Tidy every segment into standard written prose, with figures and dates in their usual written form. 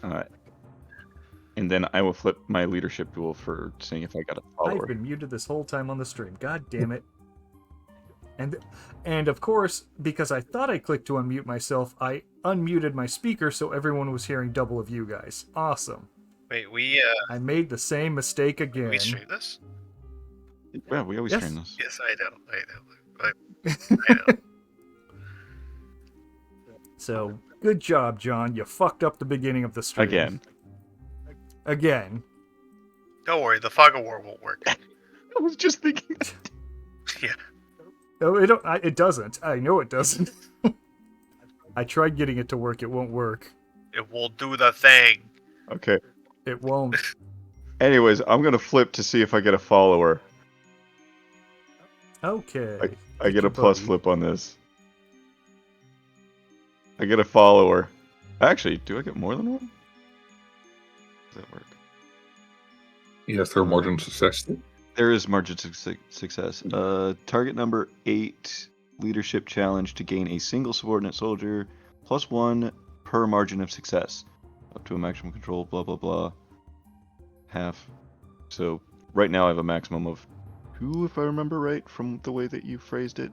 Alright. And then I will flip my leadership duel for seeing if I got a follower. I've been muted this whole time on the stream. God damn it. And of course, because I thought I clicked to unmute myself, I unmuted my speaker so everyone was hearing double of you guys. Awesome. Wait, I made the same mistake again. we stream this? Yeah, we always train this. Yes, I know. So, good job, John. You fucked up the beginning of the stream. Again. Don't worry, the fog of war won't work. I was just thinking. Yeah. Oh, it doesn't. I know it doesn't. I tried getting it to work. It won't work. It will do the thing. Okay. It won't. Anyways, I'm gonna flip to see if I get a follower. Okay. I get a plus flip on this. I get a follower. Actually, do I get more than one? Does that work? Yes, there are margin of success. There is margin of success. Target number 8 leadership challenge to gain a single subordinate soldier +1 per margin of success. Up to a maximum control, blah, blah, blah. Half. So right now I have a maximum of 2, if I remember right, from the way that you phrased it.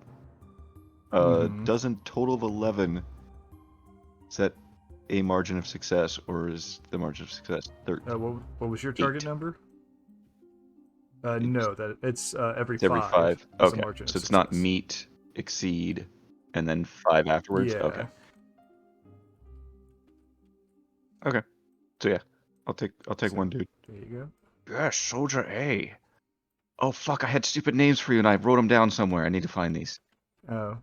Doesn't total of 11 set a margin of success, or is the margin of success 13? What was your target number? No, that it's every 5. Every 5. Okay, so it's not success. meet, exceed, and then 5 afterwards? Yeah. Okay. So yeah, I'll take one dude. There you go. Yes, Soldier A. Oh fuck, I had stupid names for you and I wrote them down somewhere. I need to find these. Oh.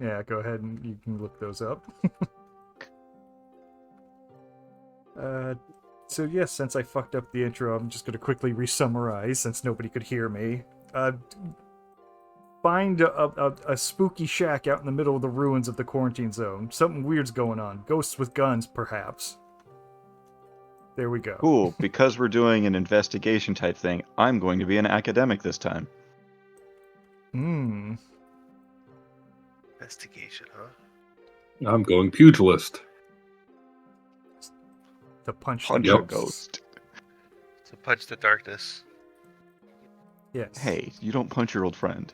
Yeah, go ahead and you can look those up. So yes, since I fucked up the intro, I'm just going to quickly re-summarize since nobody could hear me. Find a spooky shack out in the middle of the ruins of the quarantine zone. Something weird's going on. Ghosts with guns, perhaps. There we go. Cool, because we're doing an investigation type thing, I'm going to be an academic this time. Investigation, huh? I'm going pugilist. To punch Punch the a ghost. To punch the darkness. Yes. Hey, you don't punch your old friend.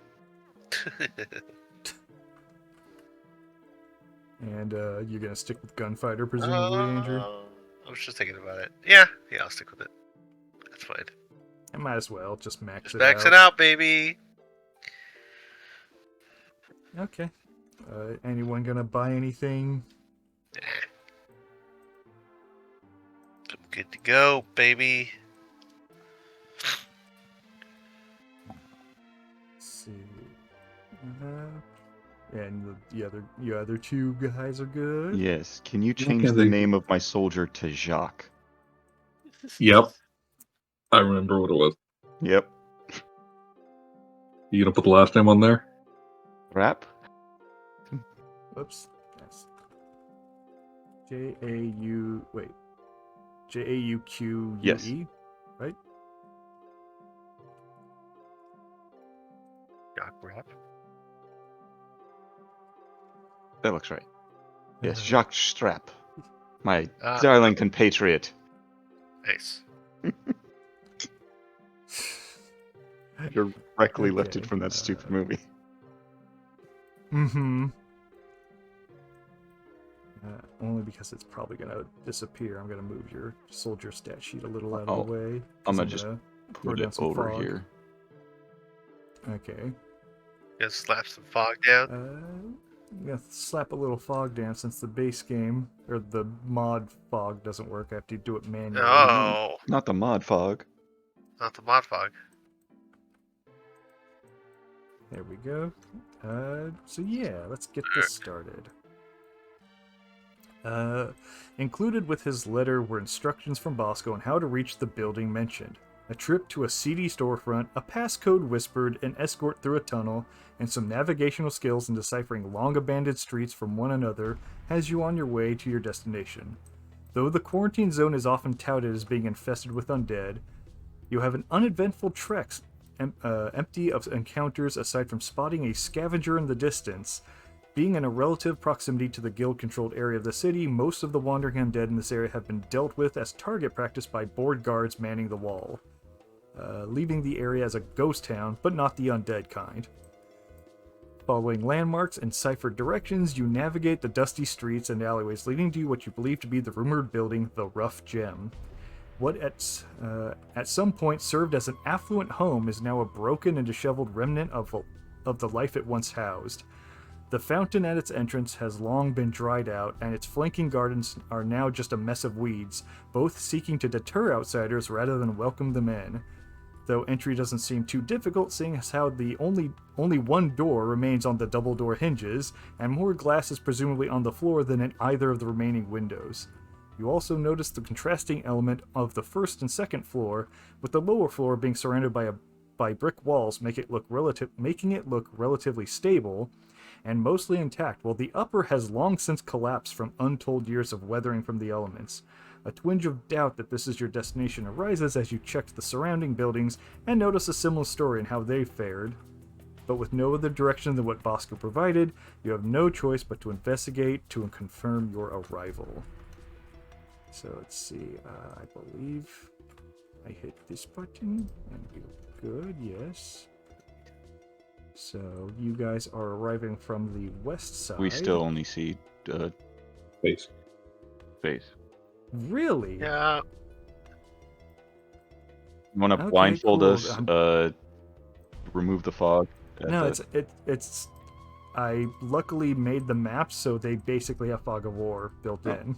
And you're gonna stick with gunfighter, presumably, Andrew? I was just thinking about it. Yeah, I'll stick with it. That's fine. I might as well just max it Max out. it out, baby. Okay. Anyone gonna buy anything? I'm good to go, baby. Let's see. And the other two guys are good. Yes. Can you change the name of my soldier to Jacques? Yep. I remember what it was. Yep. You gonna put the last name on there? Rap? Whoops. Yes. J-A-U-Q-U-E, Yes. right? Doc rap. That looks right. Yes, Jacques Strap. My Ah. darling compatriot. Nice. Directly lifted from that stupid movie. Only because it's probably gonna disappear. I'm gonna move your soldier stat sheet a little out Oh, of the way. I'm gonna just throw put down it some over fog. here. Okay. Gonna slap some fog down. I'm gonna slap a little fog down since the base game or the mod fog doesn't work. I have to do it manually. Oh, Not the mod fog. not the mod fog. There we go. So yeah, let's get this started. Included with his letter were instructions from Bosco on how to reach the building mentioned. A trip to a seedy storefront, a passcode whispered, an escort through a tunnel, and some navigational skills in deciphering long-abandoned streets from one another has you on your way to your destination. Though the quarantine zone is often touted as being infested with undead, you have an uneventful trek empty of encounters aside from spotting a scavenger in the distance Being in a relative proximity to the guild-controlled area of the city, most of the wandering undead in this area have been dealt with as target practice by board guards manning the wall, leaving the area as a ghost town, but not the undead kind. Following landmarks and ciphered directions, you navigate the dusty streets and alleyways leading to what you believe to be the rumored building, the Rough Gem. What at some point served as an affluent home is now a broken and disheveled remnant of the life it once housed. The fountain at its entrance has long been dried out, and its flanking gardens are now just a mess of weeds, both seeking to deter outsiders rather than welcome them in. Though entry doesn't seem too difficult, seeing as how the only one door remains on the double door hinges, and more glass is presumably on the floor than in either of the remaining windows. You also notice the contrasting element of the first and second floor, with the lower floor being surrounded by brick walls, making it look relatively stable and mostly intact, while the upper has long since collapsed from untold years of weathering from the elements. A twinge of doubt that this is your destination arises as you check the surrounding buildings and notice a similar story in how they fared. But with no other direction than what Bosco provided, you have no choice but to investigate to confirm your arrival. So let's see, I believe I hit this button and we're good, yes. So you guys are arriving from the west side. We still only see Face. face. Really? Yeah. You want to Okay, blindfold cool. us? Remove the fog. No, it's. I luckily made the maps so they basically have fog of war built in.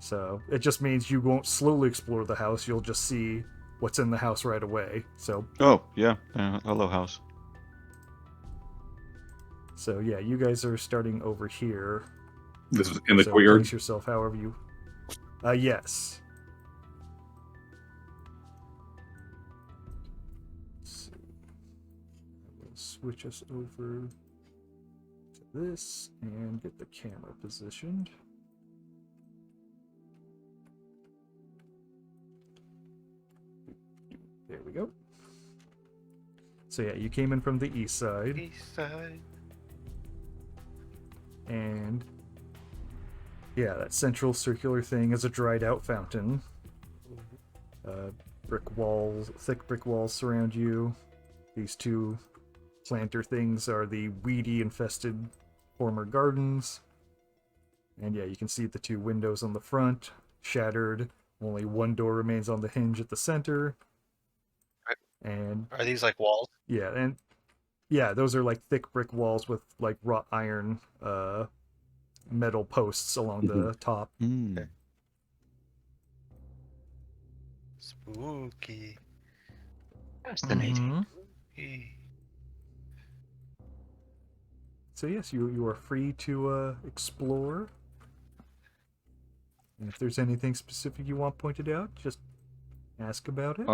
So it just means you won't slowly explore the house. You'll just see what's in the house right away. So. Oh yeah, hello house. So yeah, you guys are starting over here. This is in the so courtyard. place yourself however you. Yes. Let's see. I will switch us over to this and get the camera positioned. There we go. So yeah, you came in from the east side. East side. And yeah, that central circular thing is a dried out fountain. Brick walls, thick brick walls surround you. These two planter things are the weedy infested former gardens. And yeah, you can see the two windows on the front, shattered. Only one door remains on the hinge at the center. And Are these like walls? yeah, and yeah, those are like thick brick walls with like wrought iron metal posts along the top. Mm. Spooky. Mhm. Spooky. So yes, you are free to explore. And if there's anything specific you want pointed out, just ask about it.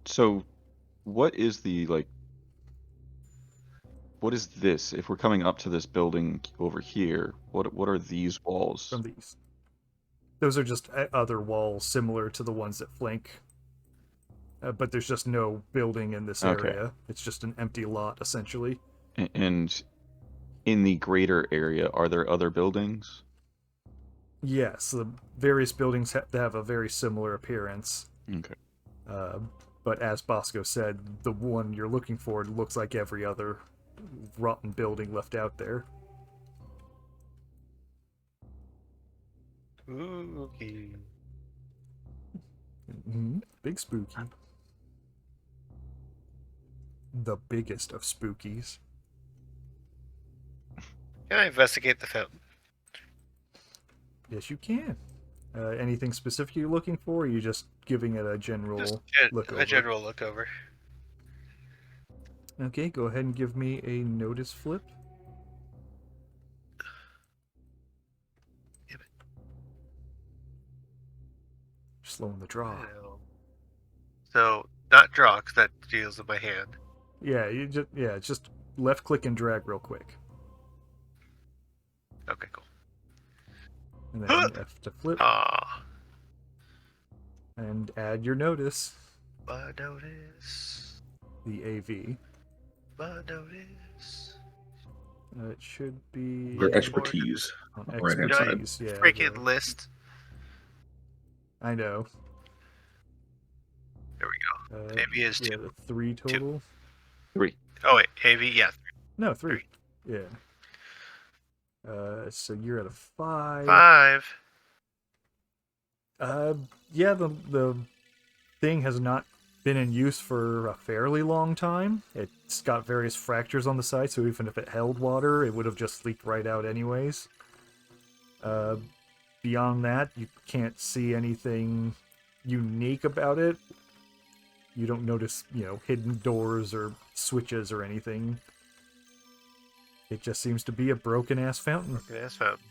So what is what is this? If we're coming up to this building over here, what are these walls? From these, those are just other walls similar to the ones that flank. But there's just no building in this Okay. area. It's just an empty lot, essentially. And in the greater area, are there other buildings? Yes, the various buildings have a very similar appearance. Okay. But as Bosco said, the one you're looking for looks like every other rotten building left out there. Spooky. Mm-hmm. Big spooky. The biggest of spookies. Can I investigate the fountain? Yes, you can. Anything specific you're looking for, or are you just giving it a general Just look a over? general look over. Okay, go ahead and give me a notice flip. Damn it. Slowing the draw. So not draw, because that deals with my hand. Yeah, just left click and drag real quick. Okay, cool. And then F to flip Ah, and add your notice, my notice. the AV. My notice. It should be Their expertise. on on the right-hand side. expertise. Yeah, Freaking the- list. I know. There we go. Uh, Maybe it's yeah, two. the 3 total. 3. Oh wait, AV, yeah, No, 3. Yeah. So you're at a 5. 5. Yeah, the thing has not been in use for a fairly long time. It's got various fractures on the side, so even if it held water, it would have just leaked right out anyways. Beyond that, you can't see anything unique about it. You don't notice, hidden doors or switches or anything. It just seems to be a broken-ass fountain. Okay, that's fountain.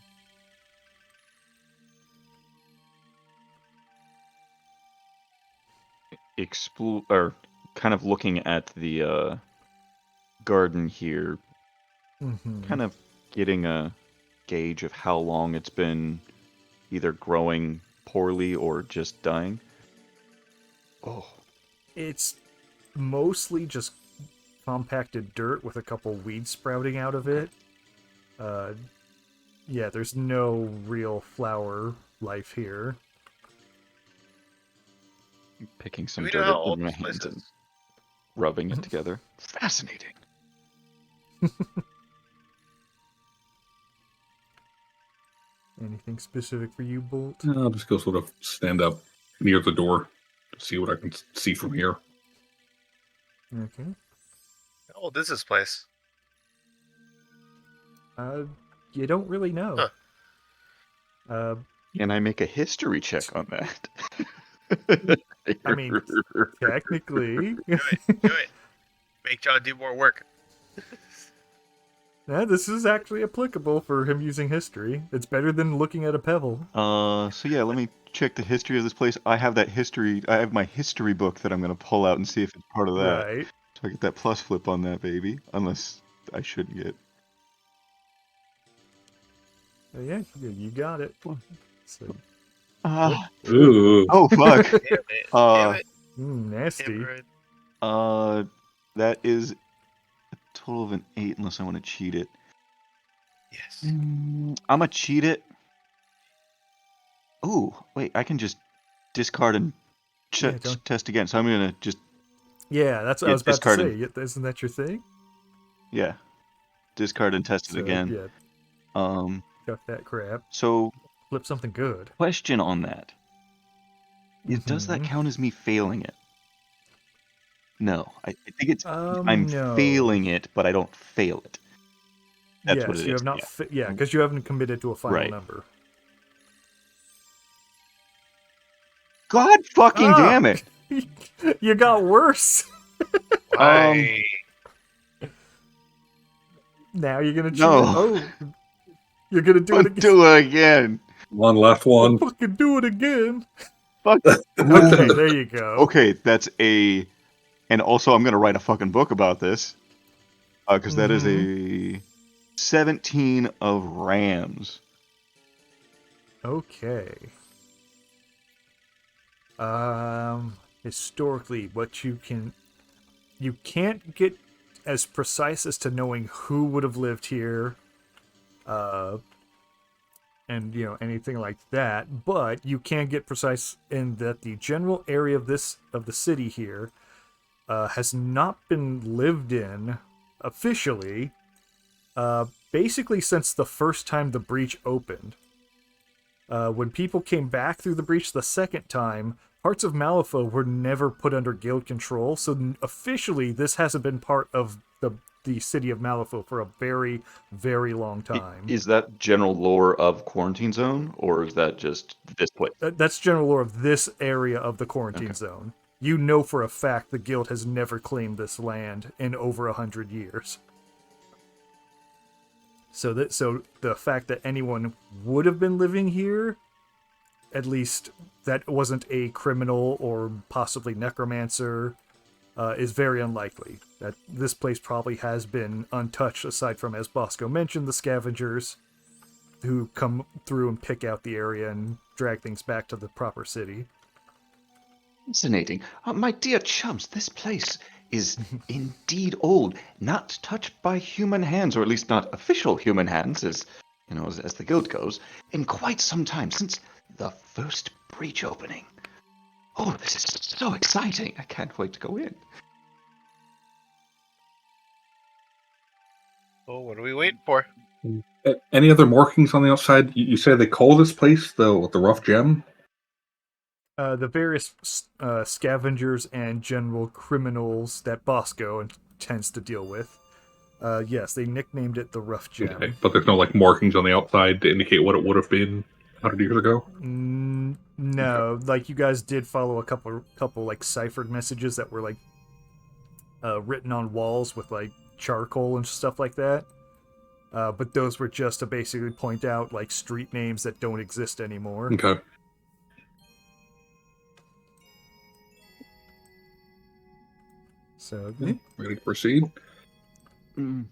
Or kind of looking at the garden here, Mm-hmm. kind of getting a gauge of how long it's been either growing poorly or just dying. Oh, It's mostly just compacted dirt with a couple weeds sprouting out of it. Yeah, there's no real flower life here. picking Do some we dirt know how up old with my this place hands and is? rubbing it together. Fascinating. Anything specific for you, Bolt? I'll just go sort of stand up near the door to see what I can see from here. Okay. How old is this place? You don't really know. Huh. Can I make a history check on that? I mean, technically. Do it. Make John do more work. Yeah, this is actually applicable for him using history. It's better than looking at a pebble. So yeah, let me check the history of this place. I have my history book that I'm gonna pull out and see if it's part of that. Right. So I get that plus flip on that baby. Unless I shouldn't get. Yeah, you got it. So, Ooh. Oh fuck. Damn it. Damn it. nasty. Damn it. That is a total of an 8 unless I want to cheat it. Yes. I'm gonna cheat it. Ooh, wait, I can just discard and Yeah, don't- test again. So I'm gonna just Yeah, that's what Yeah, I was about to discarded. say. Isn't that your thing? discard and test it So, again. Yeah, Um, chuck that crap. so Flip something good. question on that. Does that Mhm. count as me failing it? No, I think it's I'm No. failing it, but I don't fail it. That's yes, what it you is. have not. Yeah. Because you haven't committed to a final Right. number. God fucking damn it! You got worse. Why? Now you're gonna cheat. No. Oh, you're gonna do it Don't again. do it again. One left one. Fucking do it again. Fuck. Okay, there you go. Okay, that's a. And also, I'm gonna write a fucking book about this, because that is a 17 of rams. Okay. Historically, you can't get as precise as to knowing who would have lived here, and anything like that. But you can get precise in that the general area of the city here has not been lived in officially, basically since the first time the breach opened. When people came back through the breach the second time, parts of Malifaux were never put under guild control, so officially this hasn't been part of the city of Malifaux for a very, very long time. Is that general lore of Quarantine Zone, or is that just this place? That's general lore of this area of the quarantine Okay. zone. You know for a fact the guild has never claimed this land in over 100 years. So the fact that anyone would have been living here, at least that wasn't a criminal or possibly necromancer, is very unlikely. That this place probably has been untouched, aside from, as Bosco mentioned, the scavengers who come through and pick out the area and drag things back to the proper city. Fascinating. My dear chums, this place is indeed old, not touched by human hands, or at least not official human hands, as as the guild goes, in quite some time, since the first breach opening. Oh, this is so exciting! I can't wait to go in. Well, what are we waiting for? Any other markings on the outside? You say they call this place the Rough Gem? The various scavengers and general criminals that Bosco tends to deal with. Yes, they nicknamed it the Rough Gem. Okay, but there's no markings on the outside to indicate what it would have been 100 years ago? No, like you guys did follow a couple ciphered messages that were written on walls with charcoal and stuff like that. But those were just to basically point out street names that don't exist anymore. Okay. So, ready to proceed? Can't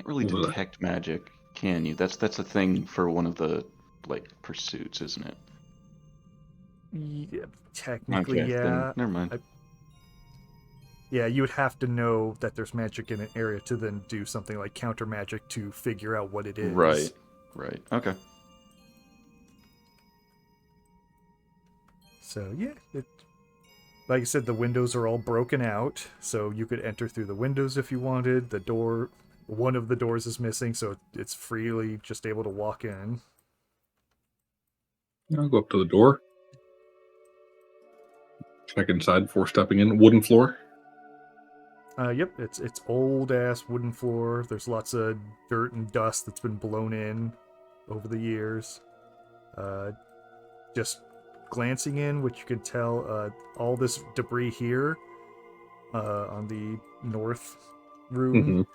really detect magic, can you? That's a thing for one of the pursuits, isn't it? Yeah, technically, okay, yeah. Then, never mind. Yeah, you would have to know that there's magic in an area to then do something like counter magic to figure out what it is. Right. Okay. So yeah, like I said, the windows are all broken out, so you could enter through the windows if you wanted. One of the doors is missing, so it's freely just able to walk in. I'll go up to the door. Check inside before stepping in. Wooden floor. Yep, it's old ass wooden floor. There's lots of dirt and dust that's been blown in over the years. Just glancing in, which you can tell, all this debris here on the north room.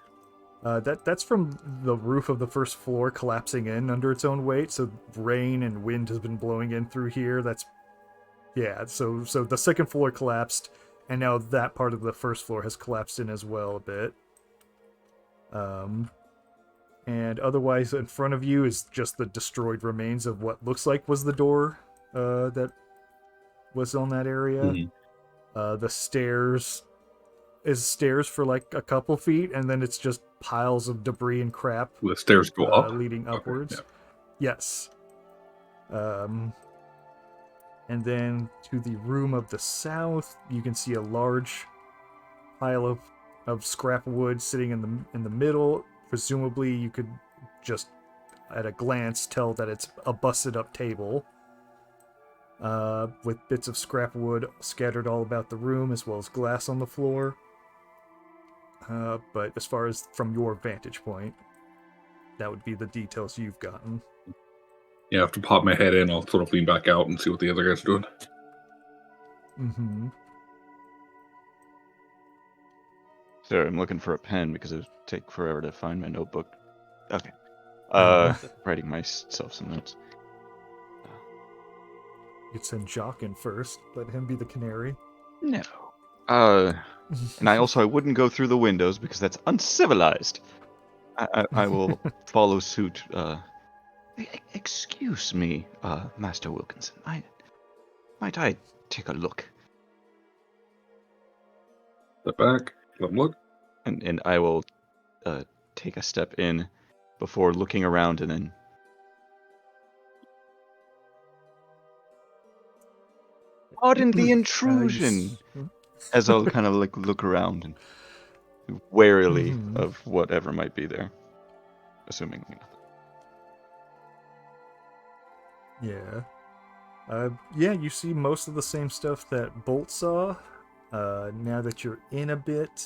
That's from the roof of the first floor collapsing in under its own weight. So rain and wind has been blowing in through here. So the second floor collapsed. And now that part of the first floor has collapsed in as well a bit. And otherwise, in front of you is just the destroyed remains of what looks like was the door that was on that area. The stairs is stairs for a couple feet, and then it's just piles of debris and crap. The stairs go up? Leading upwards. Okay, yeah. Yes. And then to the room of the south, you can see a large pile of scrap wood sitting in the middle. Presumably, you could just, at a glance, tell that it's a busted up table. With bits of scrap wood scattered all about the room, as well as glass on the floor. But as far as from your vantage point, that would be the details you've gotten. Yeah, I have to pop my head in. I'll sort of lean back out and see what the other guys are doing. Sorry, I'm looking for a pen because it would take forever to find my notebook. Okay. Writing myself some notes. You'd send Jock in first. Let him be the canary. No. And I wouldn't go through the windows because that's uncivilized. I will follow suit. Excuse me, Master Wilkinson. Might I take a look? Step back. Let them look. And I will take a step in before looking around and then... Pardon the intrusion! As I'll kind of look around and warily of whatever might be there. Assuming nothing. Yeah, you see most of the same stuff that Bolt saw. Now that you're in a bit,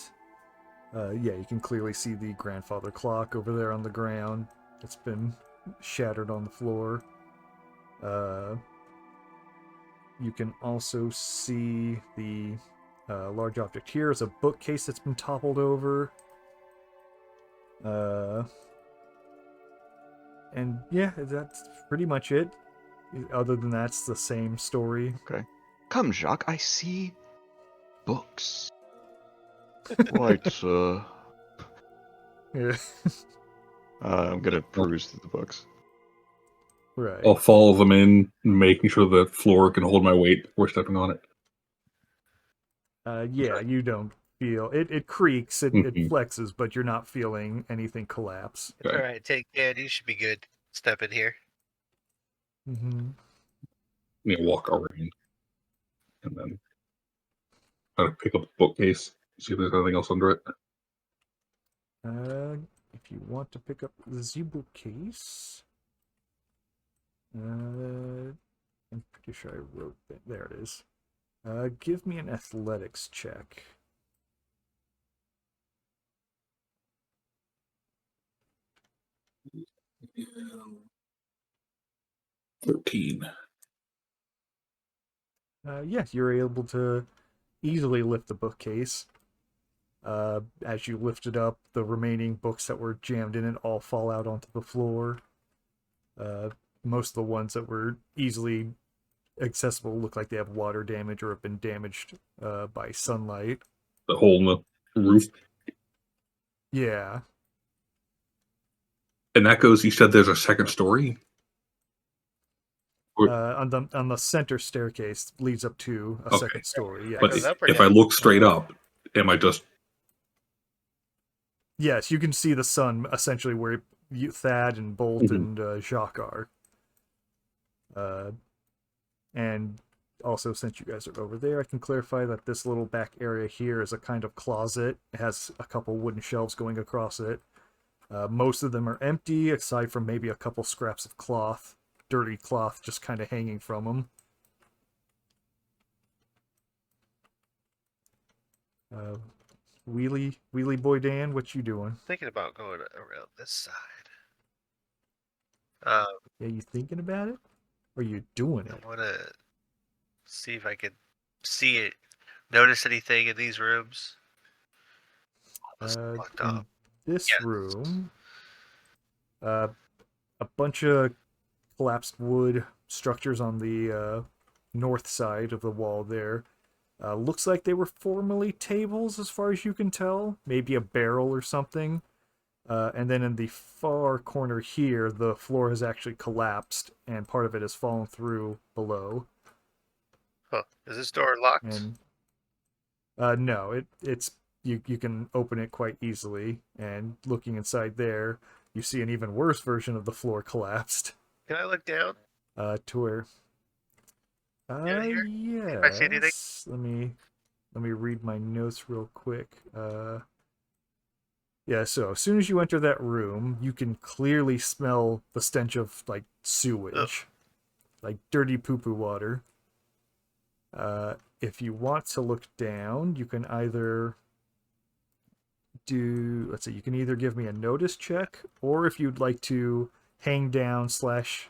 you can clearly see the grandfather clock over there on the ground. It's been shattered on the floor. You can also see the large object here is a bookcase that's been toppled over. And yeah, that's pretty much it. Other than that, it's the same story. Okay. Come, Jacques, I see books. Quite, Yeah. I'm gonna peruse through the books. Right. I'll follow them in, making sure the floor can hold my weight before stepping on it. Yeah, you don't feel it. It creaks, it Mhm. flexes, but you're not feeling anything collapse. It's Okay. all right. Take Dan. You should be good. Step in here. Mm-hmm. Walk around and then try to pick up the bookcase, see if there's anything else under it. If you want to pick up the Zebu case, I'm pretty sure I wrote that. There it is. Give me an athletics check. Yeah. 13. Yes, you're able to easily lift the bookcase. As you lift it up, the remaining books that were jammed in it all fall out onto the floor. Most of the ones that were easily accessible look like they have water damage or have been damaged by sunlight. The hole in the roof. Yeah. And that goes, you said there's a second story? On the center staircase leads up to a Okay. second story. Yes. But Goes up or if down? I look straight up, am I just... Yes, you can see the sun essentially where Thad and Bolt Mhm. and Jacques are. And also, since you guys are over there, I can clarify that this little back area here is a kind of closet. It has a couple wooden shelves going across it. Most of them are empty, aside from maybe a couple scraps of cloth, dirty cloth, just kind of hanging from them. Wheelie Boy Dan, what you doing? Thinking about going around this side. Yeah, you thinking about it? Or you doing I it? want to see if I can see it. Notice anything in these rooms? It's locked In up. this Yes. room, a bunch of collapsed wood structures on the north side of the wall there. Looks like they were formerly tables, as far as you can tell. Maybe a barrel or something. And then in the far corner here, the floor has actually collapsed, and part of it has fallen through below. Huh. Is this door locked? And no, it's you can open it quite easily. And looking inside there, you see an even worse version of the floor collapsed. Can I look down? To where? here? Yes. I see anything? Let me read my notes real quick. Yeah, so as soon as you enter that room, you can clearly smell the stench of like sewage, like dirty poo-poo water. If you want to look down, you can either do, let's see, you can either give me a notice check, or if you'd like to hang down slash,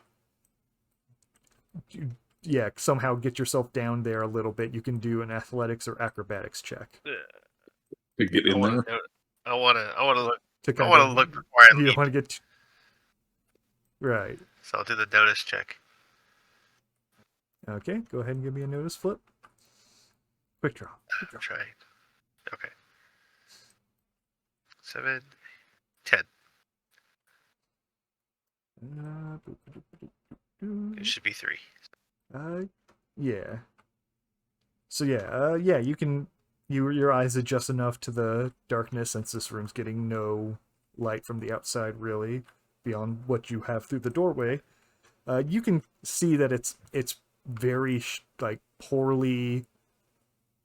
yeah, somehow get yourself down there a little bit, you can do an athletics or acrobatics check. To get in there? I want to look. To I kind want to of, look before I you leave. don't want to get, right. So I'll do the notice check. Okay, go ahead and give me a notice flip. Quick draw. Quick I'm draw. trying. Okay. 7, 10. It should be 3. Yeah. So yeah, you can your eyes adjust enough to the darkness since this room's getting no light from the outside really beyond what you have through the doorway. You can see that it's very like poorly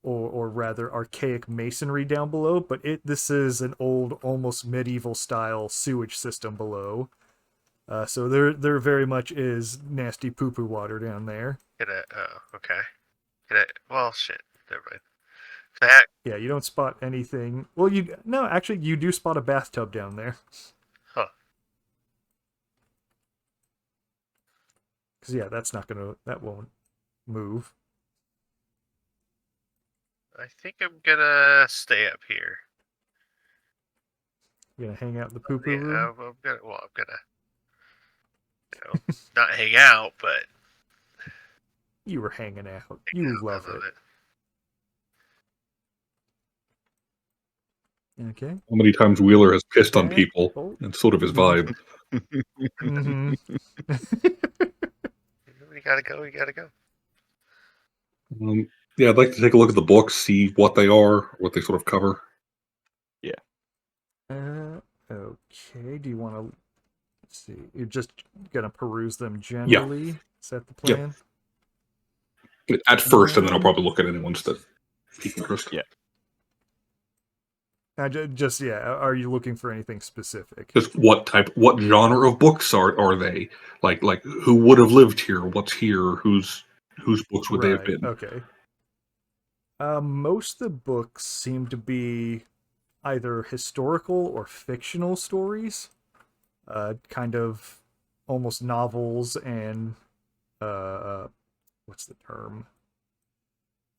or rather archaic masonry down below, but this is an old, almost medieval style sewage system below. So there very much is nasty poo-poo water down there. Okay. Well, shit. Never mind. Yeah, you don't spot anything. Well, actually, you do spot a bathtub down there. Huh. Because yeah, that won't move. I think I'm gonna stay up here. You're gonna hang out in the poo-poo Yeah, room. I'm gonna, not hang out, but You were hanging out. You love I love it. Okay. How many times Wheeler has pissed on Okay. people? Bolt. It's sort of his vibe. Mm-hmm. You gotta go. You gotta go. Yeah, I'd like to take a look at the books, see what they are, what they sort of cover. Okay. Do you want to see? You're just gonna peruse them Yeah. generally. Is that the Yep. plan? At first, and then I'll Um, probably look at any ones that pique interest. Yeah. Just yeah. Are you looking for anything specific? Just what genre of books are they? Like who would have lived here? What's here? Whose books would they have Right. been? Okay. Most of the books seem to be either historical or fictional stories, kind of almost novels and what's the term?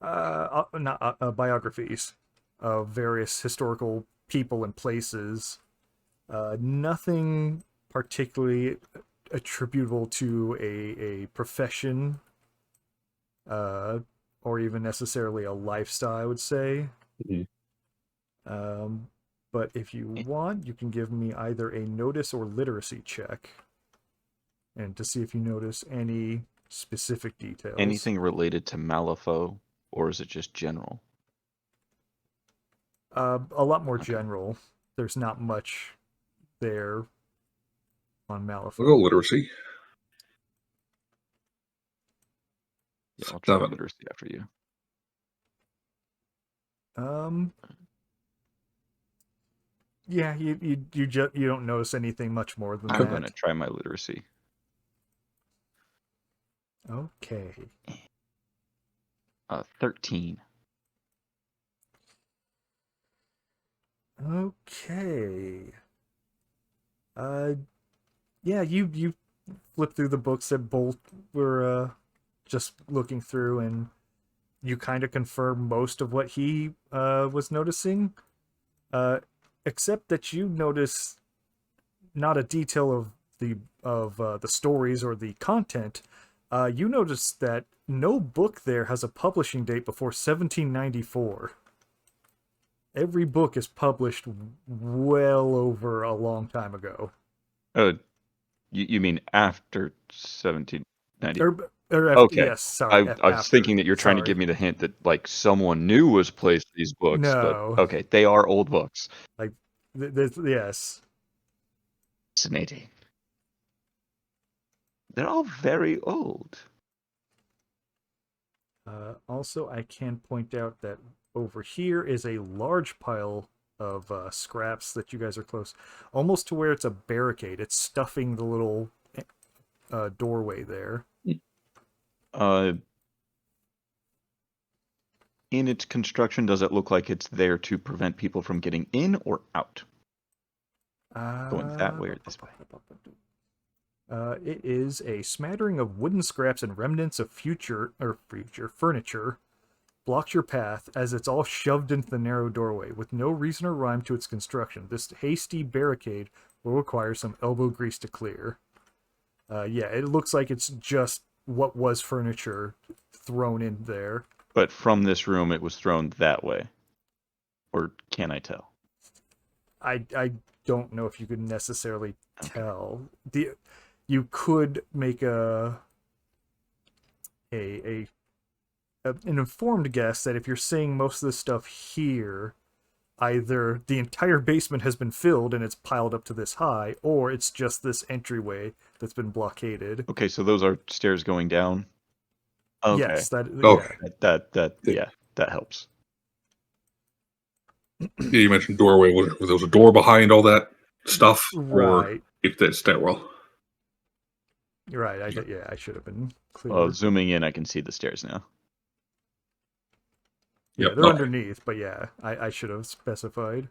Not biographies of various historical people and places. Nothing particularly attributable to a profession, or even necessarily a lifestyle, I would say. Mhm. But if you want, you can give me either a notice or literacy check, and to see if you notice any specific details. Anything related to Malifaux, or is it just general? A lot more Okay. general. There's not much there on Malifaux. I'll go literacy. Yeah, I'll try 7. literacy after you. Yeah, you don't notice anything much more than I'm that. gonna try my literacy. Okay. 13. Okay. Yeah, you flip through the books that Bolt were just looking through, and you kind of confirm most of what he was noticing, except that you notice not a detail of the stories or the content. You notice that no book there has a publishing date before 1794. Every book is published well over a long time ago. Oh, you mean after 1790? Or Okay. yes, sorry. I was thinking that you're trying to Sorry. give me the hint that like someone new was placed these books, but No. okay, they are old books. Like, yes. Fascinating. They're all very old. Also, I can point out that over here is a large pile of scraps that you guys are close, almost to where it's a barricade. It's stuffing the little doorway there. In its construction, does it look like it's there to prevent people from getting in or out? Going that way or this way? It is a smattering of wooden scraps and remnants of future furniture blocks your path as it's all shoved into the narrow doorway with no reason or rhyme to its construction. This hasty barricade will require some elbow grease to clear. Yeah, it looks like it's just what was furniture thrown in there. But from this room, it was thrown that way. Or can I tell? I don't know if you could necessarily tell. You could make an informed guess that if you're seeing most of the stuff here, either the entire basement has been filled and it's piled up to this high, or it's just this entryway that's been blockaded. Okay, so those are stairs going down. Okay. Yes, Okay. Yeah, that helps. Yeah, you mentioned doorway. Was there was a door behind all that stuff, or right. if that stairwell? Right. I should have been clear. Well, zooming in, I can see the stairs now. Yeah, Yep, they're okay. underneath, but yeah, I should have specified.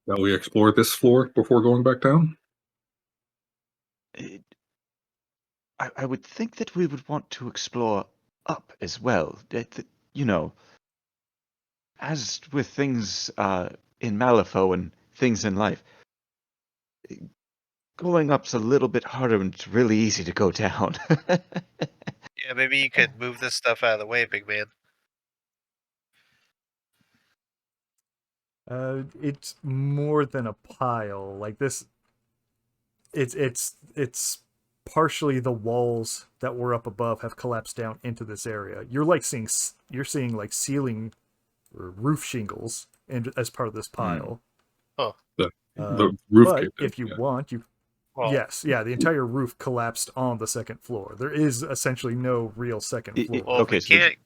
Now we explore this floor before going back down. I would think that we would want to explore up as well. You know, as with things in Malifaux and things in life, going up's a little bit harder and it's really easy to go down. Yeah, maybe you could move this stuff out of the way, big man. It's more than a pile. Like this, it's partially the walls that were up above have collapsed down into this area. You're seeing like ceiling or roof shingles as part of this pile. Oh, The roof But caved in, if you yeah. want, you well, yes, yeah, the entire roof collapsed on the second floor. There is essentially no real second floor, well, Okay, if so we can't,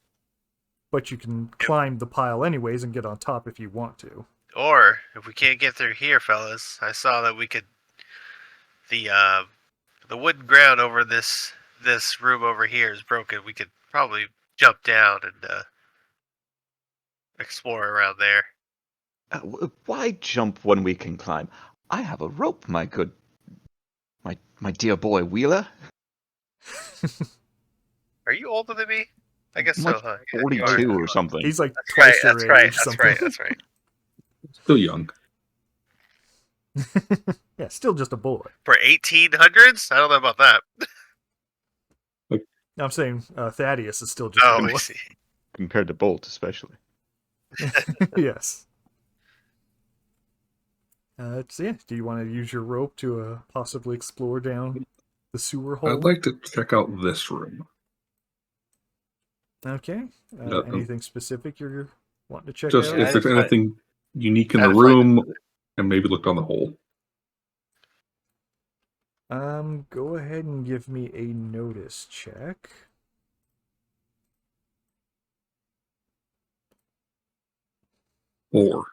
but you can climb the pile anyways and get on top if you want to. or if we can't get through here, fellas, I saw that we could the wooden ground over this room over here is broken. We could probably jump down and explore around there. Why jump when we can climb? I have a rope, my dear boy Wheeler. Are you older than me? I guess I'm so, like huh? 42 or something. He's like That's right. twice your That's age. right. something. That's right. Still young. Yeah, still just a boy. For 1800s? I don't know about that. I'm saying Thaddeus is still just a Oh, boy. I see. Compared to Bolt, especially. Yes. So yeah, do you want to use your rope to possibly explore down the sewer hole? I'd like to check out this room. Okay. Yeah, Anything specific you're wanting to check Just out? if there's anything unique in I the had to find room, and maybe look down the hole. Go ahead and give me a notice check. Or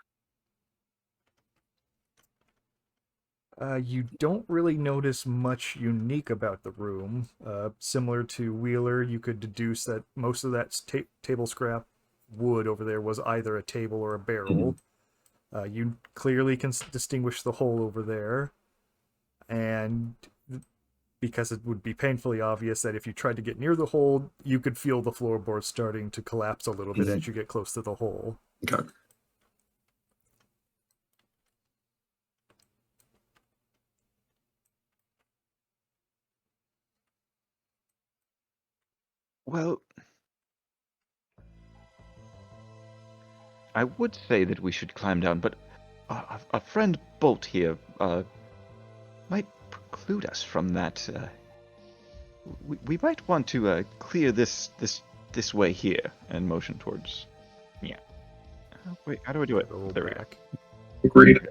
You don't really notice much unique about the room. Similar to Wheeler, you could deduce that most of that table scrap wood over there was either a table or a barrel. You clearly can distinguish the hole over there. And because it would be painfully obvious that if you tried to get near the hole, you could feel the floorboards starting to collapse a little bit as you get close to the hole. okay. Well, I would say that we should climb down, but our friend Bolt here might preclude us from that. We might want to clear this way here and motion towards. Yeah. Wait, how do I do it? Roll There we back. Agreed. go.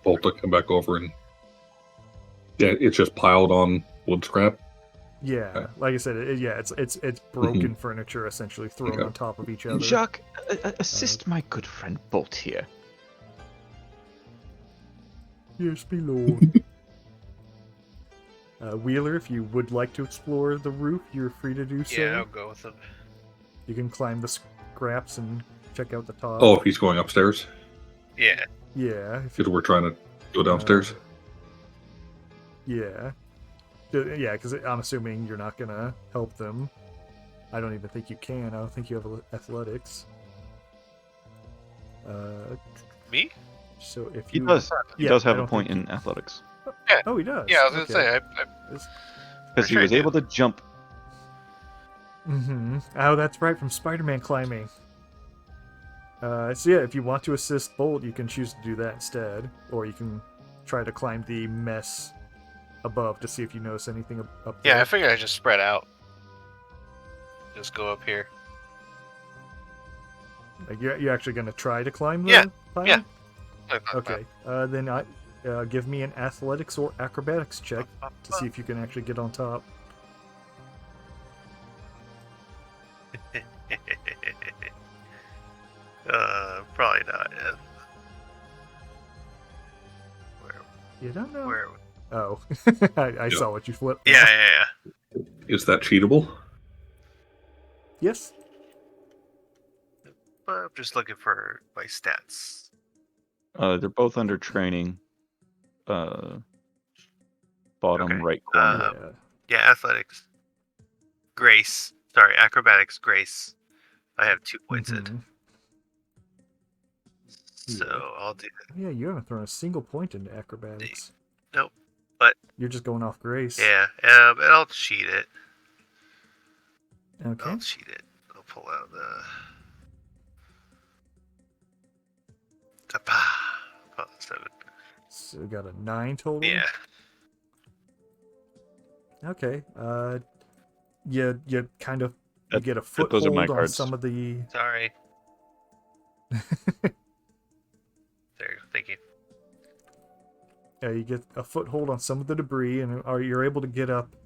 Bolt to come back over and yeah, it's just piled on wood scrap. Yeah, like I said, it's broken furniture essentially thrown Okay. on top of each other. Jacques, assist my good friend Bolt here. Yes, my lord. Wheeler, if you would like to explore the roof, you're free to do so. Yeah, I'll go with him. You can climb the scraps and check out the top. Oh, if he's going upstairs, Yeah. Yeah, because we're trying to go downstairs. yeah. Yeah, because I'm assuming you're not going to help them. I don't even think you can. I don't think you have athletics. Me? So if He you... does. He Yeah, does I have a don't point think in athletics Oh, he does. Yeah, I was gonna Okay. say. because he was able to jump. Mm-hmm. Oh, that's right, from Spider-Man climbing. So yeah, if you want to assist Bolt, you can choose to do that instead. Or you can try to climb the mess above to see if you notice anything up there. Yeah, I figured I'd just spread out. Just go up here. Like, you're actually going to try to climb the Yeah, pile? yeah. Okay, then give me an athletics or acrobatics check to see if you can actually get on top. Probably not. Where? You don't know. Where? Oh, I saw what you flipped. Yeah. Is that cheatable? Yes. But I'm just looking for my stats. They're both under training. Bottom Okay. right corner. Yeah. Yeah, athletics. Grace. Sorry, acrobatics. Grace. I have 2 points in. Mhm. So Yeah. I'll do. Yeah, you haven't thrown a single point into acrobatics. Nope. But You're just going off grace. yeah, and I'll cheat it. Okay. I'll cheat it. I'll pull out the. Oh, 7. So we got a 9 total. Yeah. Okay. You kind of you That- get a those are my foothold on cards. some of the. Sorry. There you go. Thank you. You get a foothold on some of the debris, and you're able to get up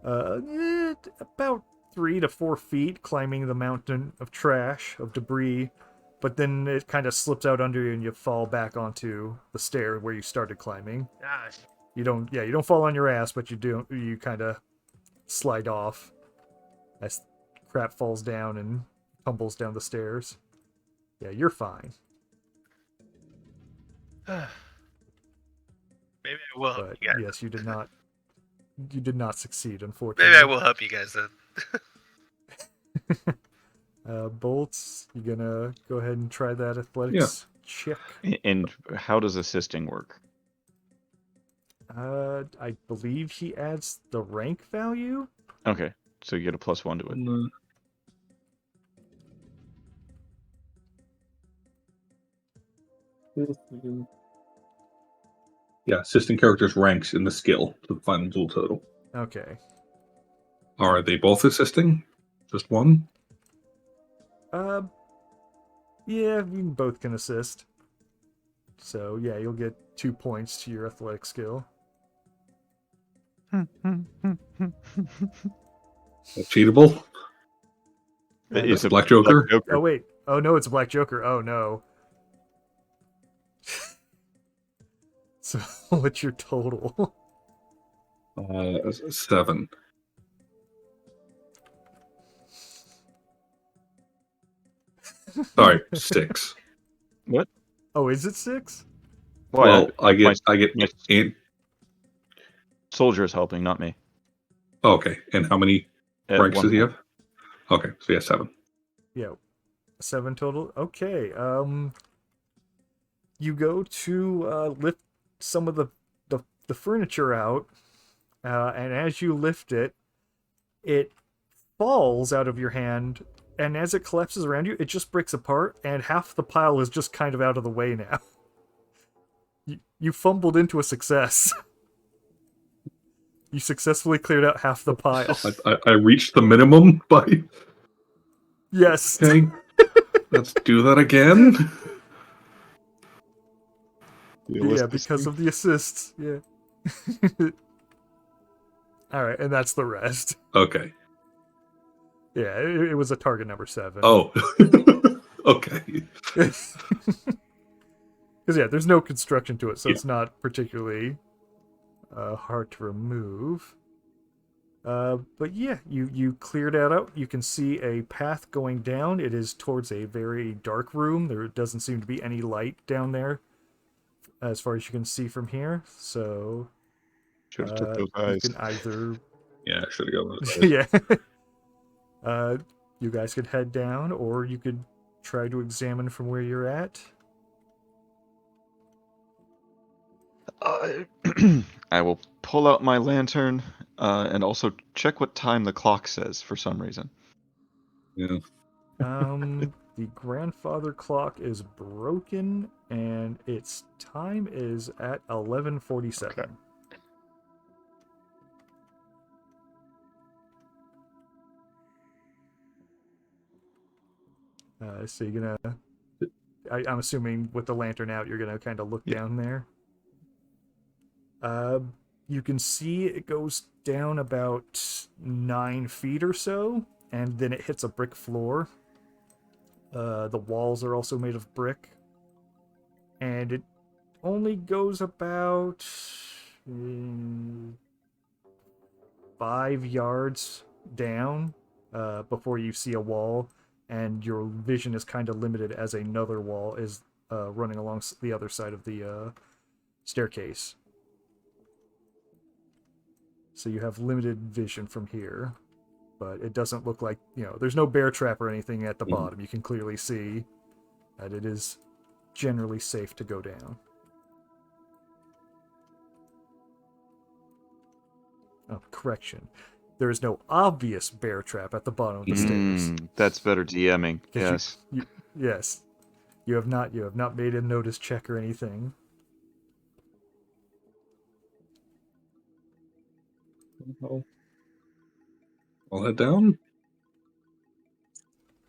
about 3 to 4 feet, climbing the mountain of trash, of debris. But then it kind of slips out under you, and you fall back onto the stair where you started climbing. Gosh. You don't fall on your ass, but you kind of slide off as crap falls down and tumbles down the stairs. Yeah, you're fine. Maybe I will help But you guys. yes, you did not succeed, unfortunately. Maybe I will help you guys then. Bolts, you gonna go ahead and try that athletics check? And how does assisting work? I believe he adds the rank value. Okay, so you get a +1 to it. Yeah, assistant characters ranks in the skill to the final duel total. Okay. Are they both assisting? Just one? Yeah, you both can assist. So yeah, you'll get 2 points to your athletic skill. Cheatable? It's a Black Joker? Oh wait. Oh no, it's a Black Joker. Oh no. So what's your total? 7. Sorry, 6. What? Oh, is it 6? Well, I get my and soldier is helping, not me. okay. And how many ranks 1 does he point. have? Okay, so yeah, 7. Yeah. 7 total. Okay. You go to lift some of the furniture out, and as you lift it, it falls out of your hand, and as it collapses around you, it just breaks apart, and half the pile is just kind of out of the way now. You fumbled into a success. You successfully cleared out half the pile. I reached the minimum by. Yes. Okay, let's do that again. Yeah, because of the assists. Yeah. All right, and that's the rest. Okay. Yeah, it was a target number 7. Oh. Okay. Because yeah, there's no construction to it, so Yeah. it's not particularly hard to remove. But yeah, you cleared that out. You can see a path going down. It is towards a very dark room. There doesn't seem to be any light down there, as far as you can see from here. So Should have took those you eyes. can either Yeah, I should have gone with those. yeah. You guys could head down, or you could try to examine from where you're at. I will pull out my lantern and also check what time the clock says for some reason. Yeah. The grandfather clock is broken, and its time is at 11:47. Okay. So you're gonna. I'm assuming with the lantern out, you're gonna kind of look down there. You can see it goes down about 9 feet or so, and then it hits a brick floor. The walls are also made of brick, and it only goes about 5 yards down before you see a wall, and your vision is kind of limited as another wall is running along the other side of the staircase. So you have limited vision from here, but it doesn't look like, there's no bear trap or anything at the bottom. You can clearly see that it is generally safe to go down. Oh, correction. There is no obvious bear trap at the bottom of the stairs. That's better DMing. 'Cause Yes. yes. You have not made a notice check or anything. I'll head down.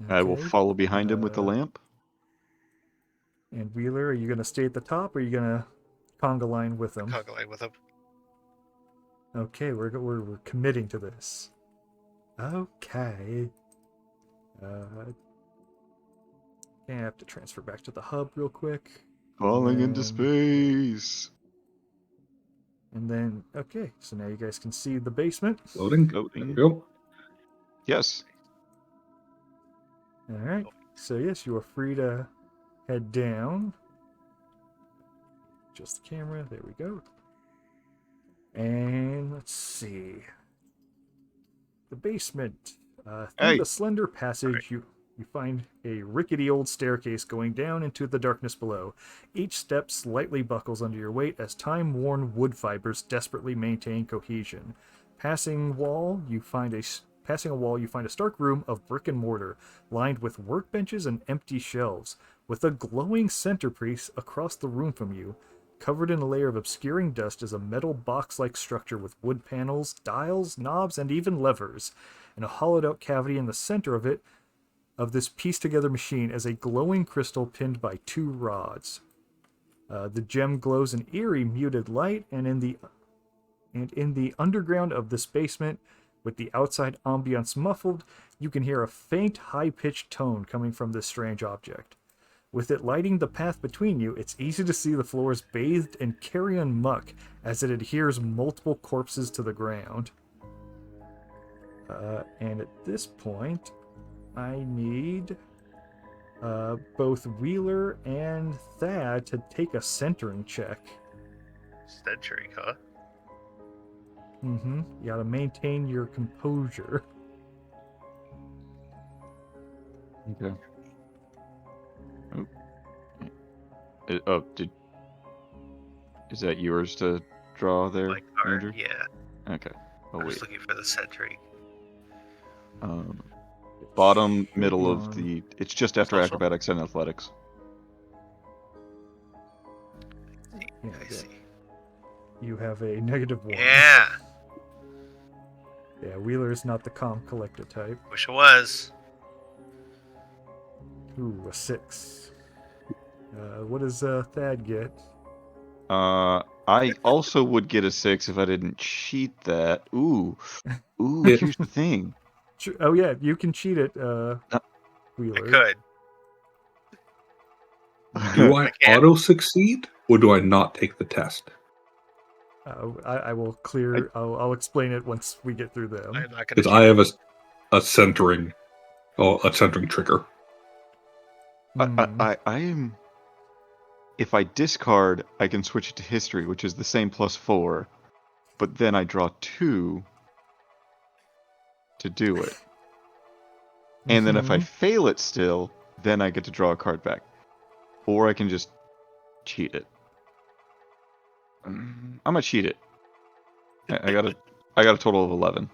I will Okay. follow behind him with the Uh, lamp. And Wheeler, are you going to stay at the top or are you going to conga line with them? Conga line with him. Okay, we're committing to this. Okay. I have to transfer back to the hub real quick. Falling into then- space. And then, okay, so now you guys can see the basement. Loading. Loading. There we go. Yes. All right. So yes, you are free to head down. Just the camera. There we go. And let's see. The basement. Through Hey. the slender passage, you find a rickety old staircase going down into the darkness below. Each step slightly buckles under your weight as time-worn wood fibers desperately maintain cohesion. Passing a wall, you find a stark room of brick and mortar, lined with workbenches and empty shelves, with a glowing centerpiece across the room from you. Covered in a layer of obscuring dust is a metal box-like structure with wood panels, dials, knobs, and even levers. In a hollowed-out cavity in the center of this pieced-together machine is a glowing crystal pinned by 2 rods. The gem glows in eerie, muted light, and in the underground of this basement, with the outside ambience muffled, you can hear a faint, high-pitched tone coming from this strange object. With it lighting the path between you, it's easy to see the floors bathed in carrion muck as it adheres multiple corpses to the ground. And at this point, I need both Wheeler and Thad to take a centering check. Centering, huh? You gotta maintain your composure. Okay. Is that yours to draw there, My card, Andrew? yeah. Okay. Oh I was wait. looking for the centering. Bottom middle be of on- the. It's just after Social? acrobatics and athletics. Yeah, I yeah. see. You have a -1. Yeah. Yeah, Wheeler's not the calm collected type. Wish it was. Ooh, a 6. What does Thad get? I also would get a 6 if I didn't cheat that. Ooh. Yeah. Here's the thing. Oh yeah, you can cheat it, Wheeler. I could. Do I can't. auto succeed or do I not take the test? I will clear. I'll explain it once we get through them. I'm not going to Because I have a centering trigger. I am. If I discard, I can switch it to history, which is the same +4, but then I draw 2 to do it. And then if I fail it still, then I get to draw a card back. Or I can just cheat it. I'm gonna cheat it. I got a total of 11.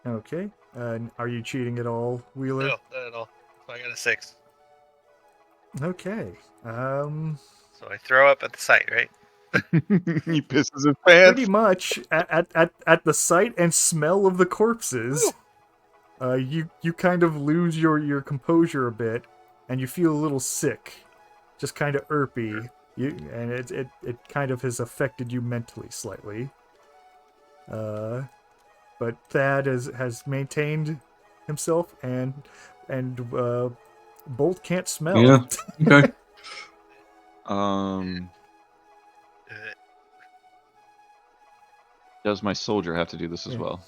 Okay. Are you cheating at all, Wheeler? No, not at all. So I got a 6. Okay. So I throw up at the site, right? He pisses his pants. Pretty much at the sight and smell of the corpses, you kind of lose your composure a bit, and you feel a little sick, just kind of irpy. And it kind of has affected you mentally slightly. But Thad has maintained himself, and Bolt can't smell. Yeah. Okay. Does my soldier have to do this as Yeah. well,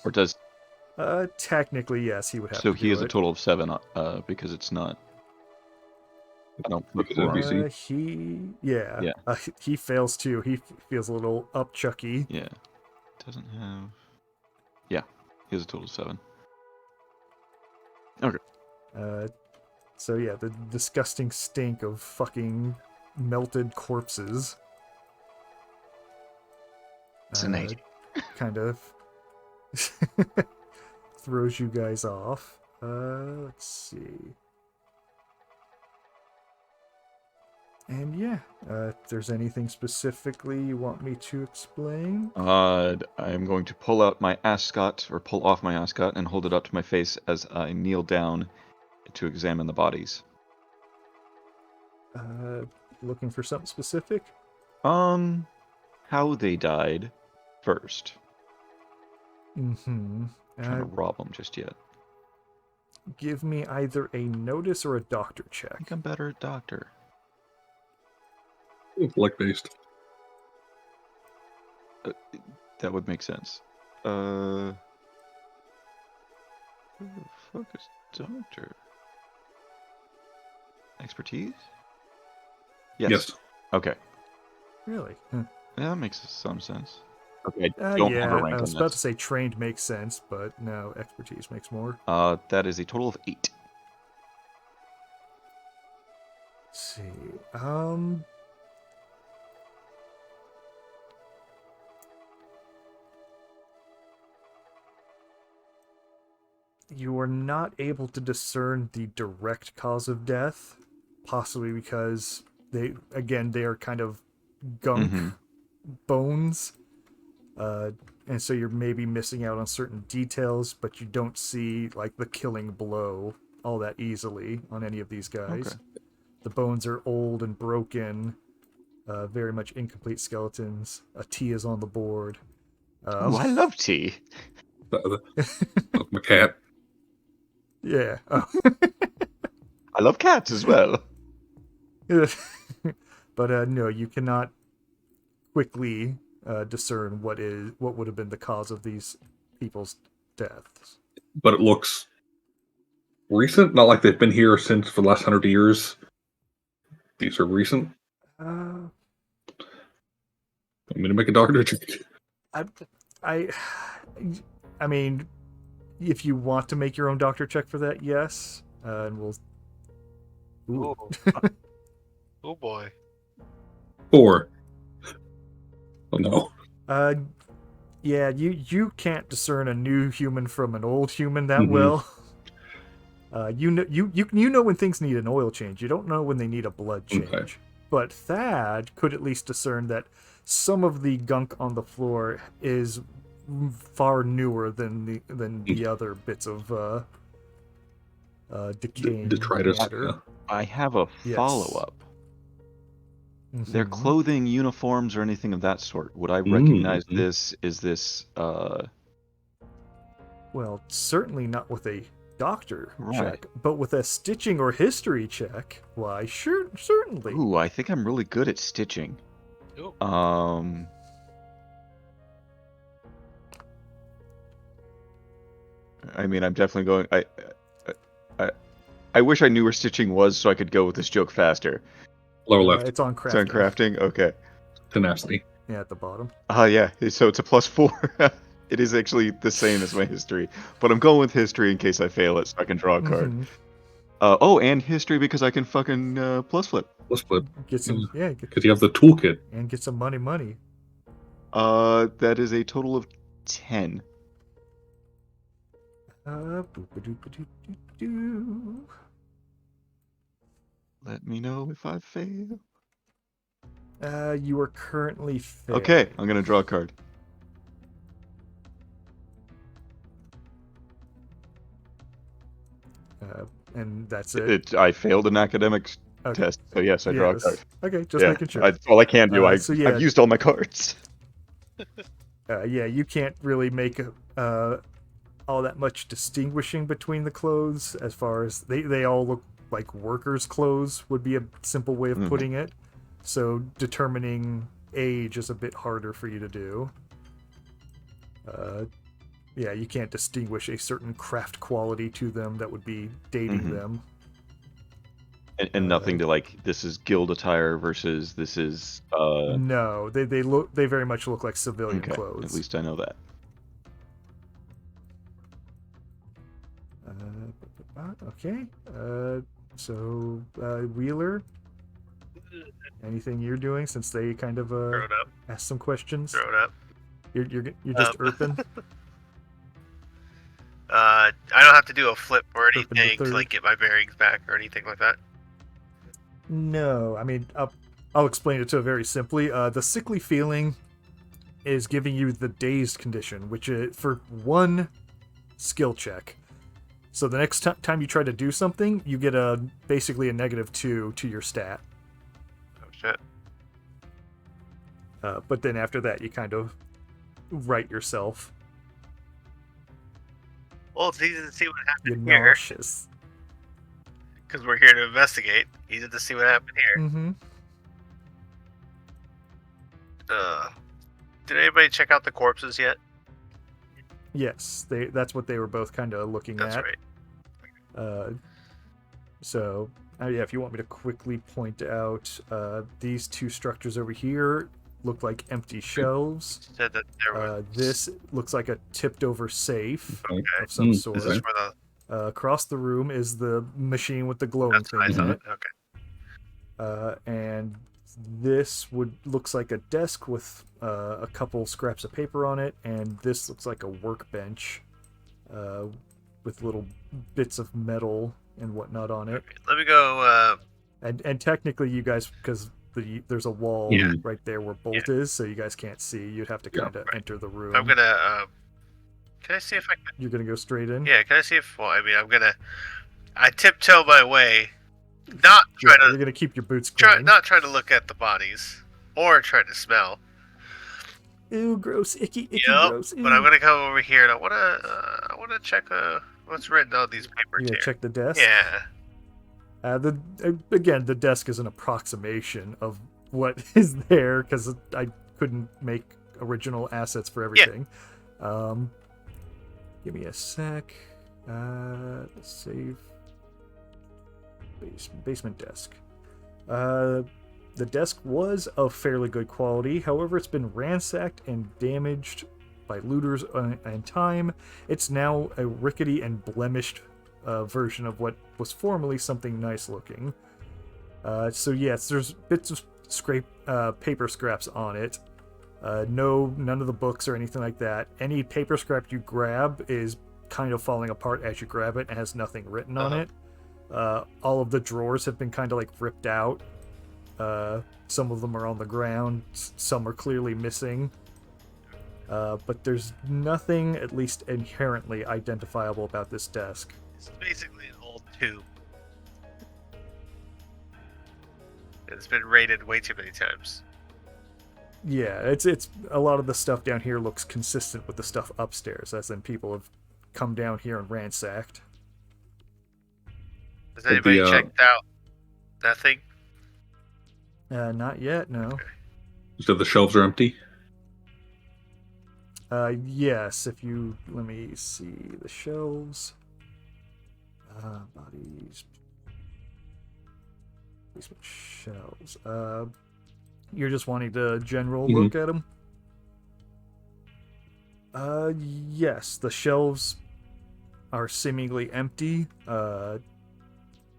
or does? Technically, yes, he would have So to he do has a it. total of 7, because it's not. I don't put Because 4 on. NPC. Yeah. He fails too. He feels a little upchucky. Yeah. Doesn't have. Yeah, he has a total of 7. Okay. So yeah, the disgusting stink of fucking melted corpses. It's an 8. Kind of throws you guys off. Let's see. And yeah, if there's anything specifically you want me to explain. I'm going to pull off my ascot and hold it up to my face as I kneel down to examine the bodies. Looking for something specific? How they died first. Mm-hmm. Trying to rob them just yet. Give me either a notice or a doctor I check. think I'm better at doctor. Luck based. That would make sense. Who the fuck is doctor? Expertise? Yes. Okay. Really? Yeah, that makes some sense. Okay, I don't have Yeah, a rank I was on about to this. say trained makes sense, but no, expertise makes more. That is a total of 8. Let's see. You are not able to discern the direct cause of death, possibly because they are kind of gunk Mhm. bones. And so you're maybe missing out on certain details, but you don't see like the killing blow all that easily on any of these guys. Okay. The bones are old and broken, very much incomplete skeletons. A T is on the board. Ooh, I love tea. That's my cat. Yeah. Oh. I love cats as well. But no, you cannot quickly discern what would have been the cause of these people's deaths. But it looks recent, not like they've been here since for the last 100 years. These are recent. Uh, I'm going to make a doctor check. I mean, if you want to make your own doctor check for that, yes, and we'll. Ooh. Oh boy. 4. Oh no. Yeah, you can't discern a new human from an old human that Mhm. well. You know when things need an oil change. You don't know when they need a blood change. Okay. But Thad could at least discern that some of the gunk on the floor is far newer than the other bits of decaying Detritus. matter. Yeah. I have a Yes. follow-up. Their Mhm. clothing, uniforms, or anything of that sort. Would I recognize Mhm. this? Is this Well, certainly not with a doctor Right. check, but with a stitching or history check, why, sure, certainly. Ooh, I think I'm really good at stitching. Ooh. I mean, I'm definitely going. I wish I knew where stitching was so I could go with this joke faster. Lower left. It's on crafting. It's on crafting. Okay. Tenacity. Yeah, at the bottom. Yeah. So it's a +4. It is actually the same as my history, but I'm going with history in case I fail it, so I can draw a card. Mhm. And history because I can fucking plus flip. Let's flip. Get some, Because you have the toolkit. and get some money. That is a total of 10. Boop-a-doop-a-doop-a-doo. Let me know if I fail. You are currently failing. Okay, I'm gonna draw a card. And that's it. I failed an academic Okay. test, so yes, I draw a Yes. card. Okay, just making sure. That's all I can do. So yeah. I've used all my cards. Yeah, you can't really make all that much distinguishing between the clothes as far as they all look like workers' clothes would be a simple way of Mhm. putting it. So determining age is a bit harder for you to do. Yeah, you can't distinguish a certain craft quality to them that would be dating Mhm. them. And nothing to like, this is guild attire versus this is No, they very much look like civilian okay. clothes. At least I know that. Okay. So Wheeler, anything you're doing since they kind of Throw it up. asked some questions? Throw it up. You're just erping. I don't have to do a flip or Flip into anything to third. like get my bearings back or anything like that. No, I mean, I'll explain it to it very simply. The sickly feeling is giving you the dazed condition, which is for one skill check. So the next time you try to do something, you get basically a -2 to your stat. Oh shit. But then after that, you kind of right yourself. Well, it's easy to see what You're happened here nauseous. because we're here to investigate. Easy to see what happened here. Mm-hmm. Did anybody check out the corpses yet? Yes, that's what they were both kind of looking That's at. right. So, yeah, if you want me to quickly point out, these two structures over here look like empty shelves. Said that there was. This looks like a tipped-over safe Okay. of some Is sort. This is for the. Across the room is the machine with the glowing That's what I things in thought. it. Okay. And this looks like a desk with a couple scraps of paper on it, and this looks like a workbench with little bits of metal and whatnot on it. Let me go. And technically, you guys, because there's a wall Yeah. right there where Bolt is, so you guys can't see. You'd have to Yeah, kind of right. enter the room. I'm gonna. Can I see if I can? You're gonna go straight in. Yeah. Can I see if? Well, I mean, I'm gonna. I tiptoe my way, not Yeah, trying you're gonna keep your boots to clean. not trying to look at the bodies or try to smell. Ew, gross, icky, Yep. gross. Ew. But I'm gonna come over here and I wanna check what's written on these papers You gonna here. check the desk? Yeah. Again, the desk is an approximation of what is there because I couldn't make original assets for everything. Give me a sec. Save. Basement desk. The desk was of fairly good quality. However, it's been ransacked and damaged by looters and time. It's now a rickety and blemished version of what was formerly something nice looking. So yes, there's bits of paper scraps on it. None of the books or anything like that. Any paper scrap you grab is kind of falling apart as you grab it and has nothing written on it. All of the drawers have been kind of like ripped out. Some of them are on the ground. Some are clearly missing. But there's nothing, at least inherently, identifiable about this desk. It's basically an old tube. It's been raided way too many times. Yeah, it's a lot of the stuff down here looks consistent with the stuff upstairs, as in people have come down here and ransacked. Has anybody checked out nothing? Not yet, no. You said the shelves are empty? Yes, if you let me see the shelves. Bodies. Basement shelves. You're just wanting to general look at them? Yes, the shelves are seemingly empty.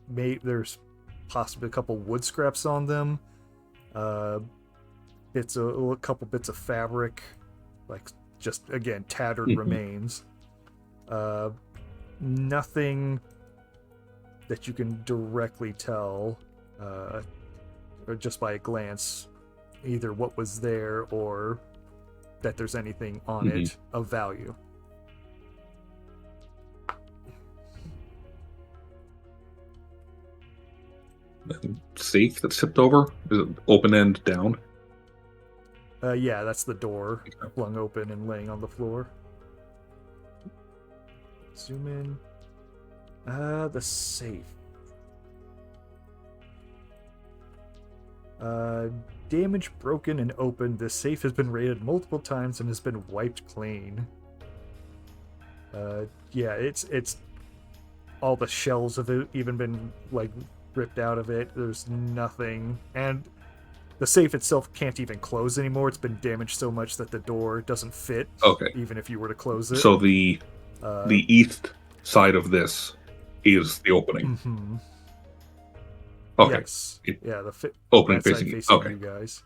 There's possibly a couple wood scraps on them. A couple bits of fabric, like just again tattered remains. Nothing that you can directly tell, or just by a glance, either what was there or that there's anything on it of value. Safe that's tipped over? Is it open end down? Yeah, that's the door flung open and laying on the floor. Zoom in. The safe. Damaged, broken, and open. This safe has been raided multiple times and has been wiped clean. Yeah, it's all the shells have even been like ripped out of it. There's nothing, and the safe itself can't even close anymore. It's been damaged so much that the door doesn't fit. Okay. Even if you were to close it. So the east side of this is the opening. Mm-hmm. Okay. Yes. Yeah, the opening that side facing facing okay. you guys.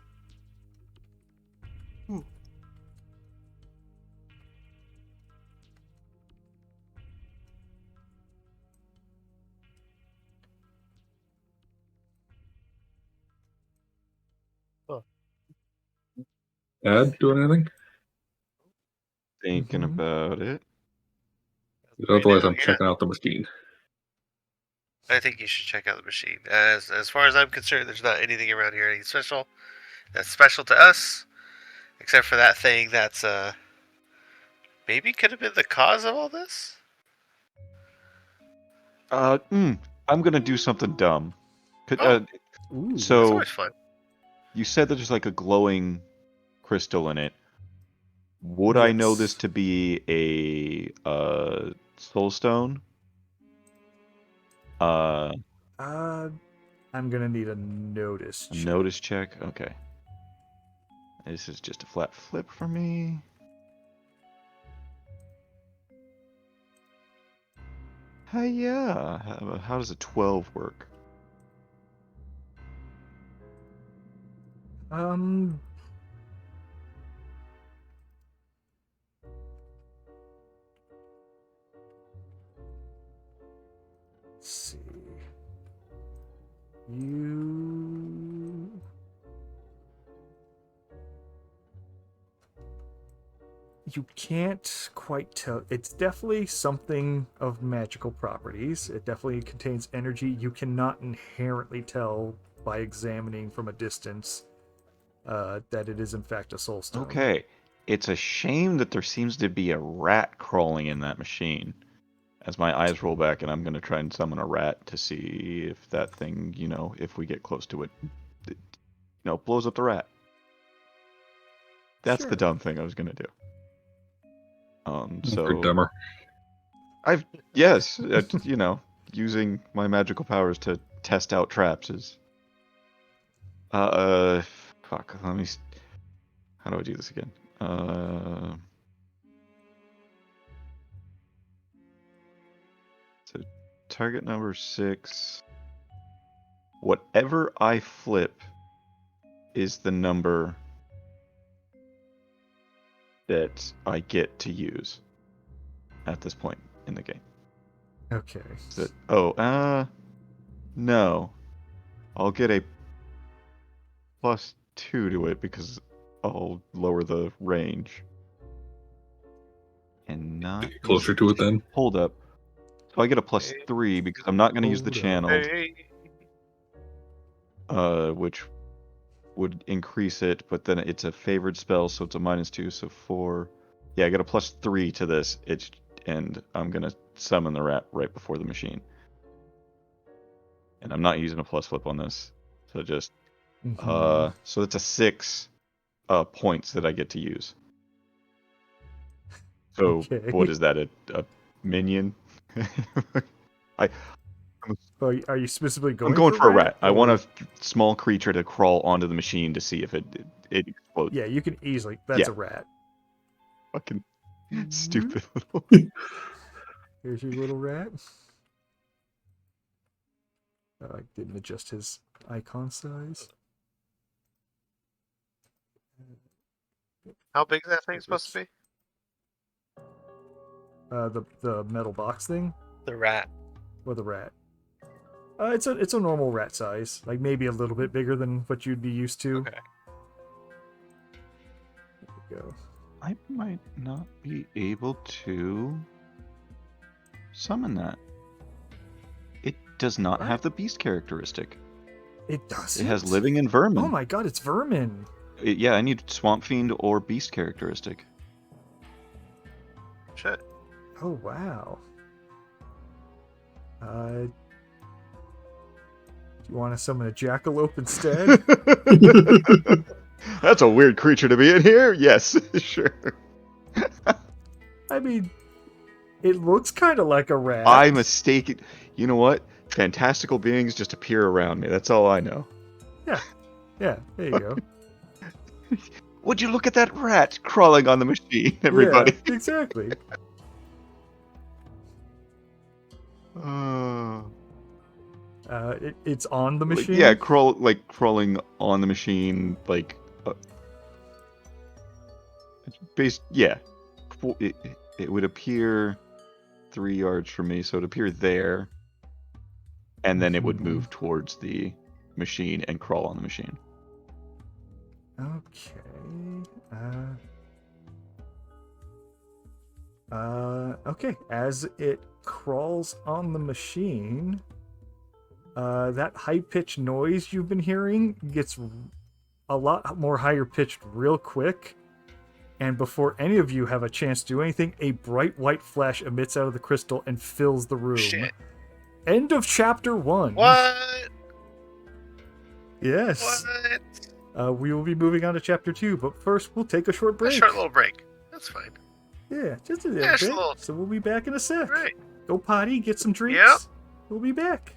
add doing anything? Thinking about it. Otherwise, now, I'm checking out the machine. I think you should check out the machine. As far as I'm concerned, there's not anything around here anything special that's special to us, except for that thing that's maybe could have been the cause of all this. I'm gonna do something dumb. Oh. Ooh. That's So always fun. you said that there's like a glowing crystal in it. Would I know this Yes. to be a soul stone? I'm gonna need a notice A check. notice check? Okay. This is just a flat flip for me. Yeah. How does a 12 work? Let's see. You can't quite tell. It's definitely something of magical properties. It definitely contains energy. You cannot inherently tell by examining from a distance that it is in fact a soul stone. Okay. It's a shame that there seems to be a rat crawling in that machine. As my eyes roll back, and I'm going to try and summon a rat to see if that thing, if we get close to it, blows up the rat. That's Sure. the dumb thing I was going to do. For dumber. Yes, using my magical powers to test out traps is. Fuck. How do I do this again? So target number 6. Whatever I flip is the number that I get to use at this point in the game. Okay. No. I'll get a +2 to it because I'll lower the range. And not Get closer to it then. Hold up. So I get a +3 because I'm not going to use the channel, which would increase it, but then it's a favored spell, so it's a -2, so 4. Yeah, I get a +3 to this. And I'm gonna summon the rat right before the machine. And I'm not using a plus flip on this, so just so it's a 6 points that I get to use. So Okay. what is that? A minion? Are you specifically going? I'm going for a rat. I want or- a small creature to crawl onto the machine to see if it explodes. Yeah, you can easily. That's a rat. Fucking stupid little. Here's your little rat. I didn't adjust his icon size. How big is that thing supposed to be? The metal box thing, The rat. or the rat. It's a normal rat size, like maybe a little bit bigger than what you'd be used to. Okay. There we go. I might not be able to summon that. It does not have the beast characteristic. It does. It has living and vermin. Oh my god, it's vermin. Yeah, I need Swamp Fiend or beast characteristic. Shit. Oh wow. Do you want to summon a jackalope instead? That's a weird creature to be in here. Yes, sure. I mean, it looks kind of like a rat. I mistaken. You know what? Fantastical beings just appear around me. That's all I know. Yeah, there you go. Would you look at that rat crawling on the machine, everybody? Yeah, exactly. It's on the machine. Yeah, crawling on the machine, like. Yeah, it would appear 3 yards from me, so it'd appear there, and then it would move towards the machine and crawl on the machine. Okay. As it crawls on the machine, that high-pitched noise you've been hearing gets a lot more higher-pitched real quick. And before any of you have a chance to do anything, a bright white flash emits out of the crystal and fills the room. Shit. End of chapter 1. What? Yes. What? We will be moving on to chapter 2, but first we'll take a short break. A short little break. That's fine. Yeah, just a little Yeah, just bit. a little. So we'll be back in a sec. Right. Go potty, get some drinks. Yep. We'll be back.